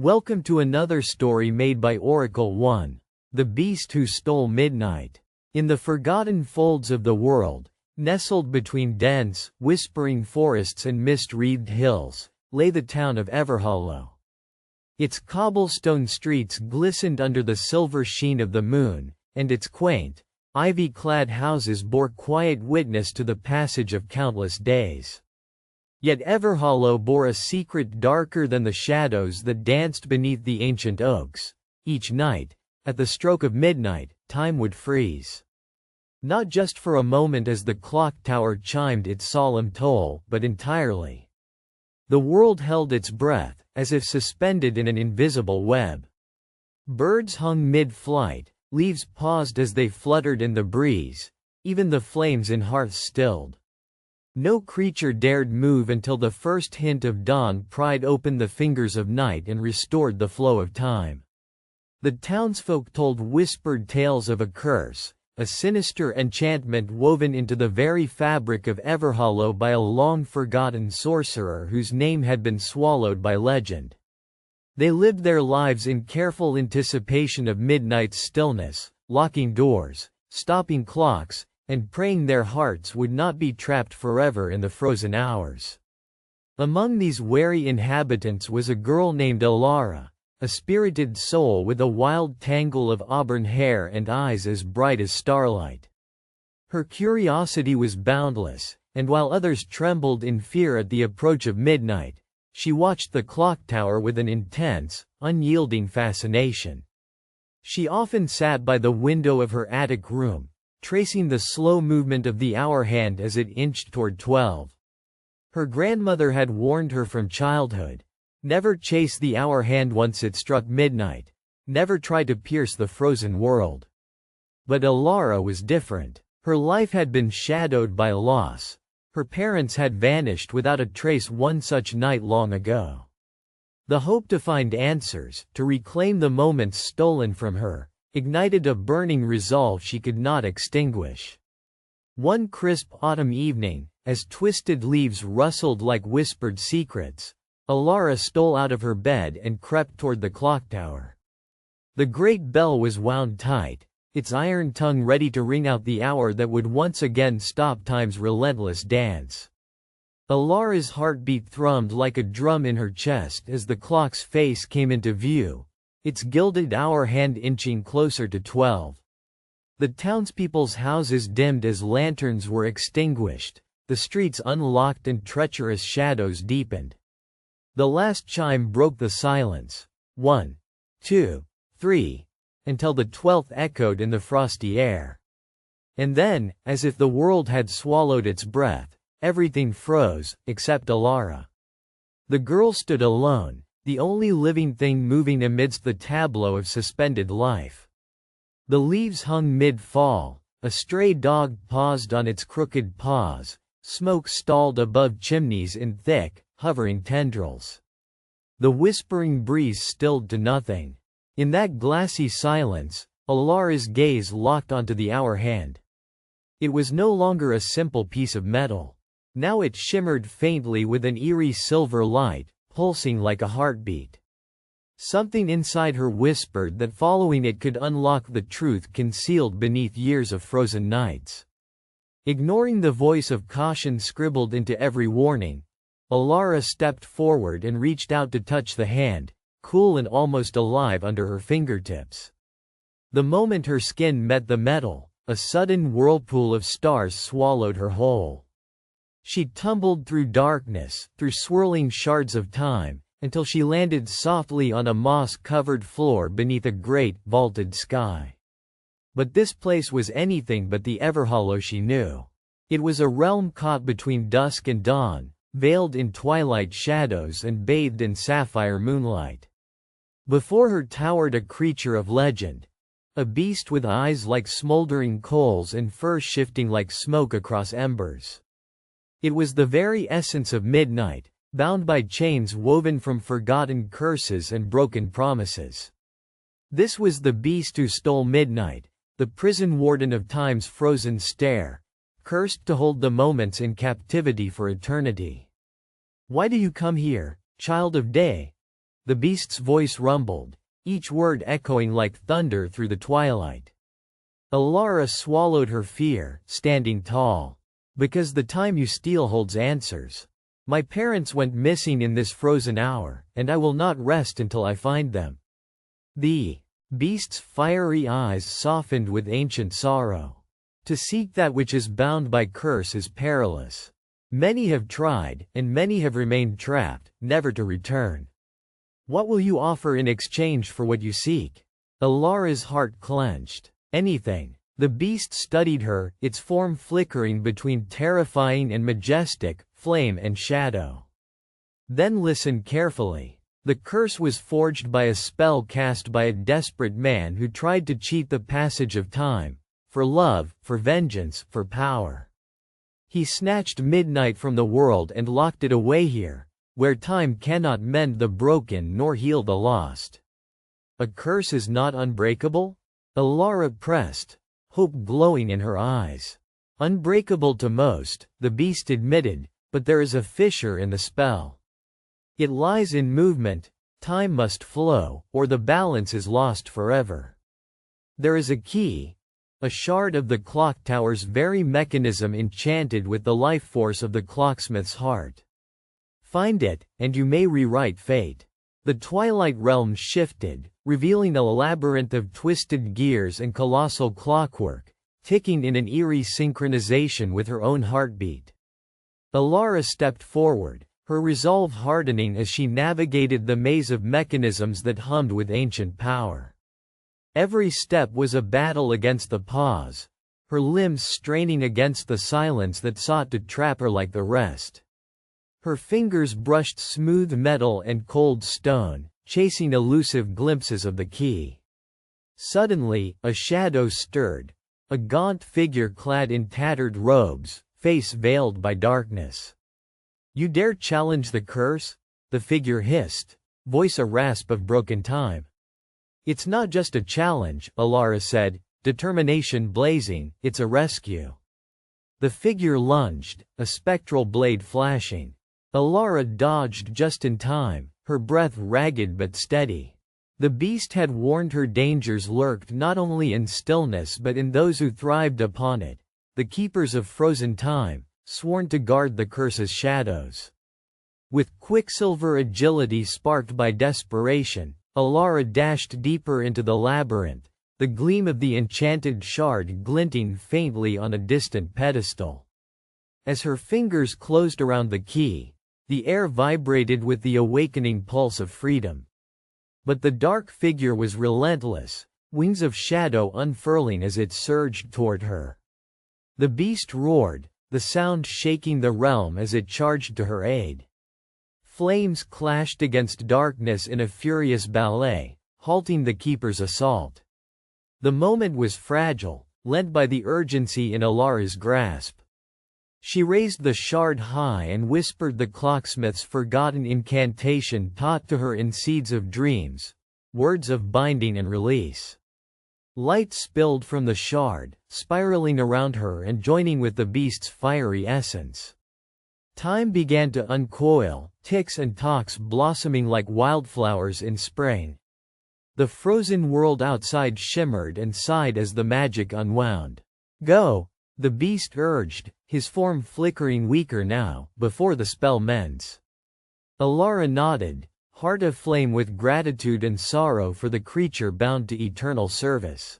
Welcome to another story made by Oracle 1. The Beast Who Stole Midnight. In the forgotten folds of the world, nestled between dense, whispering forests and mist-wreathed hills, lay the town of Everhollow. Its cobblestone streets glistened under the silver sheen of the moon, and its quaint, ivy-clad houses bore quiet witness to the passage of countless days. Yet Everhollow bore a secret darker than the shadows that danced beneath the ancient oaks. Each night, at the stroke of midnight, time would freeze. Not just for a moment as the clock tower chimed its solemn toll, but entirely. The world held its breath, as if suspended in an invisible web. Birds hung mid-flight, leaves paused as they fluttered in the breeze, even the flames in hearths stilled. No creature dared move until the first hint of dawn pried open the fingers of night and restored the flow of time. The townsfolk told whispered tales of a curse, a sinister enchantment woven into the very fabric of Everhollow by a long-forgotten sorcerer whose name had been swallowed by legend. They lived their lives in careful anticipation of midnight's stillness, locking doors, stopping clocks, and praying their hearts would not be trapped forever in the frozen hours. Among these wary inhabitants was a girl named Alara, a spirited soul with a wild tangle of auburn hair and eyes as bright as starlight. Her curiosity was boundless, and while others trembled in fear at the approach of midnight, she watched the clock tower with an intense, unyielding fascination. She often sat by the window of her attic room, tracing the slow movement of the hour hand as it inched toward 12. Her grandmother had warned her from childhood, never chase the hour hand once it struck midnight, never try to pierce the frozen world. But Alara was different. Her life had been shadowed by loss. Her parents had vanished without a trace one such night long ago. The hope to find answers, to reclaim the moments stolen from her, ignited a burning resolve she could not extinguish. One crisp autumn evening, as twisted leaves rustled like whispered secrets, Alara stole out of her bed and crept toward the clock tower. The great bell was wound tight, its iron tongue ready to ring out the hour that would once again stop time's relentless dance. Alara's heartbeat thrummed like a drum in her chest as the clock's face came into view, its gilded hour hand inching closer to 12. The townspeople's houses dimmed as lanterns were extinguished, the streets unlocked and treacherous shadows deepened. The last chime broke the silence. 1, 2, 3, until the 12th echoed in the frosty air. And then, as if the world had swallowed its breath, everything froze, except Alara. The girl stood alone, the only living thing moving amidst the tableau of suspended life. The leaves hung mid-fall, a stray dog paused on its crooked paws, smoke stalled above chimneys in thick, hovering tendrils. The whispering breeze stilled to nothing. In that glassy silence, Alara's gaze locked onto the hour hand. It was no longer a simple piece of metal. Now it shimmered faintly with an eerie silver light, pulsing like a heartbeat. Something inside her whispered that following it could unlock the truth concealed beneath years of frozen nights. Ignoring the voice of caution scribbled into every warning, Alara stepped forward and reached out to touch the hand, cool and almost alive under her fingertips. The moment her skin met the metal, a sudden whirlpool of stars swallowed her whole. She tumbled through darkness, through swirling shards of time, until she landed softly on a moss-covered floor beneath a great, vaulted sky. But this place was anything but the Everhollow she knew. It was a realm caught between dusk and dawn, veiled in twilight shadows and bathed in sapphire moonlight. Before her towered a creature of legend, a beast with eyes like smoldering coals and fur shifting like smoke across embers. It was the very essence of midnight, bound by chains woven from forgotten curses and broken promises. This was the beast who stole midnight, the prison warden of time's frozen stare, cursed to hold the moments in captivity for eternity. "Why do you come here, child of day?" The beast's voice rumbled, each word echoing like thunder through the twilight. Alara swallowed her fear, standing tall. Because the time you steal holds answers. My parents went missing in this frozen hour, and I will not rest until I find them. The beast's fiery eyes softened with ancient sorrow. To seek that which is bound by curse is perilous. Many have tried, and many have remained trapped, never to return. What will you offer in exchange for what you seek? Alara's heart clenched. Anything. The beast studied her, its form flickering between terrifying and majestic, flame and shadow. Then listen carefully. The curse was forged by a spell cast by a desperate man who tried to cheat the passage of time, for love, for vengeance, for power. He snatched midnight from the world and locked it away here, where time cannot mend the broken nor heal the lost. A curse is not unbreakable? Alara pressed, hope glowing in her eyes. Unbreakable to most, the beast admitted, but there is a fissure in the spell. It lies in movement, time must flow, or the balance is lost forever. There is a key, a shard of the clock tower's very mechanism enchanted with the life force of the clocksmith's heart. Find it, and you may rewrite fate. The twilight realm shifted, revealing a labyrinth of twisted gears and colossal clockwork, ticking in an eerie synchronization with her own heartbeat. Alara stepped forward, her resolve hardening as she navigated the maze of mechanisms that hummed with ancient power. Every step was a battle against the pause, her limbs straining against the silence that sought to trap her like the rest. Her fingers brushed smooth metal and cold stone, chasing elusive glimpses of the key. Suddenly, a shadow stirred, a gaunt figure clad in tattered robes, face veiled by darkness. You dare challenge the curse? The figure hissed, voice a rasp of broken time. It's not just a challenge, Alara said, determination blazing, it's a rescue. The figure lunged, a spectral blade flashing. Alara dodged just in time, her breath ragged but steady. The beast had warned her dangers lurked not only in stillness but in those who thrived upon it, the keepers of frozen time, sworn to guard the curse's shadows. With quicksilver agility sparked by desperation, Alara dashed deeper into the labyrinth, the gleam of the enchanted shard glinting faintly on a distant pedestal. As her fingers closed around the key, the air vibrated with the awakening pulse of freedom. But the dark figure was relentless, wings of shadow unfurling as it surged toward her. The beast roared, the sound shaking the realm as it charged to her aid. Flames clashed against darkness in a furious ballet, halting the keeper's assault. The moment was fragile, lent by the urgency in Alara's grasp. She raised the shard high and whispered the clocksmith's forgotten incantation taught to her in seeds of dreams, words of binding and release. Light spilled from the shard, spiraling around her and joining with the beast's fiery essence. Time began to uncoil, ticks and talks blossoming like wildflowers in spring. The frozen world outside shimmered and sighed as the magic unwound. Go, the beast urged, his form flickering weaker now, before the spell mends. Alara nodded, heart aflame with gratitude and sorrow for the creature bound to eternal service.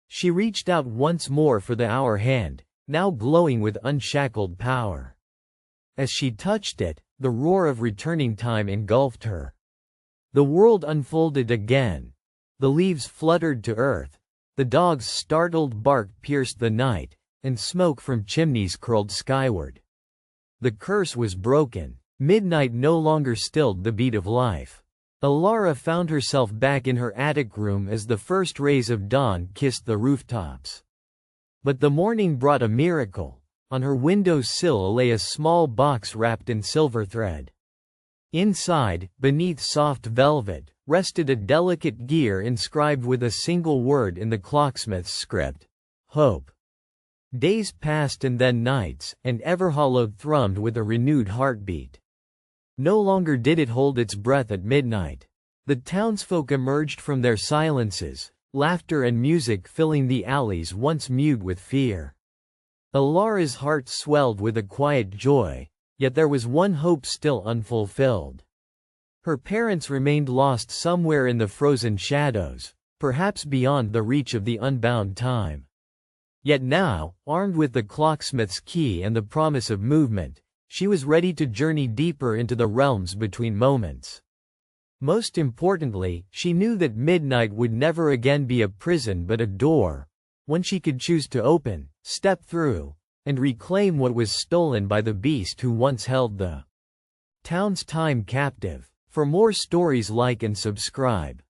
She reached out once more for the hour hand, now glowing with unshackled power. As she touched it, the roar of returning time engulfed her. The world unfolded again. The leaves fluttered to earth, the dog's startled bark pierced the night, and smoke from chimneys curled skyward. The curse was broken. Midnight no longer stilled the beat of life. Alara found herself back in her attic room as the first rays of dawn kissed the rooftops. But the morning brought a miracle. On her window sill lay a small box wrapped in silver thread. Inside, beneath soft velvet, rested a delicate gear inscribed with a single word in the clocksmith's script: hope. Days passed and then nights, and Everhollow thrummed with a renewed heartbeat. No longer did it hold its breath at midnight. The townsfolk emerged from their silences, laughter and music filling the alleys once mute with fear. Alara's heart swelled with a quiet joy, yet there was one hope still unfulfilled. Her parents remained lost somewhere in the frozen shadows, perhaps beyond the reach of the unbound time. Yet now, armed with the clocksmith's key and the promise of movement, she was ready to journey deeper into the realms between moments. Most importantly, she knew that midnight would never again be a prison but a door, one she could choose to open, step through, and reclaim what was stolen by the beast who once held the town's time captive. For more stories, like and subscribe.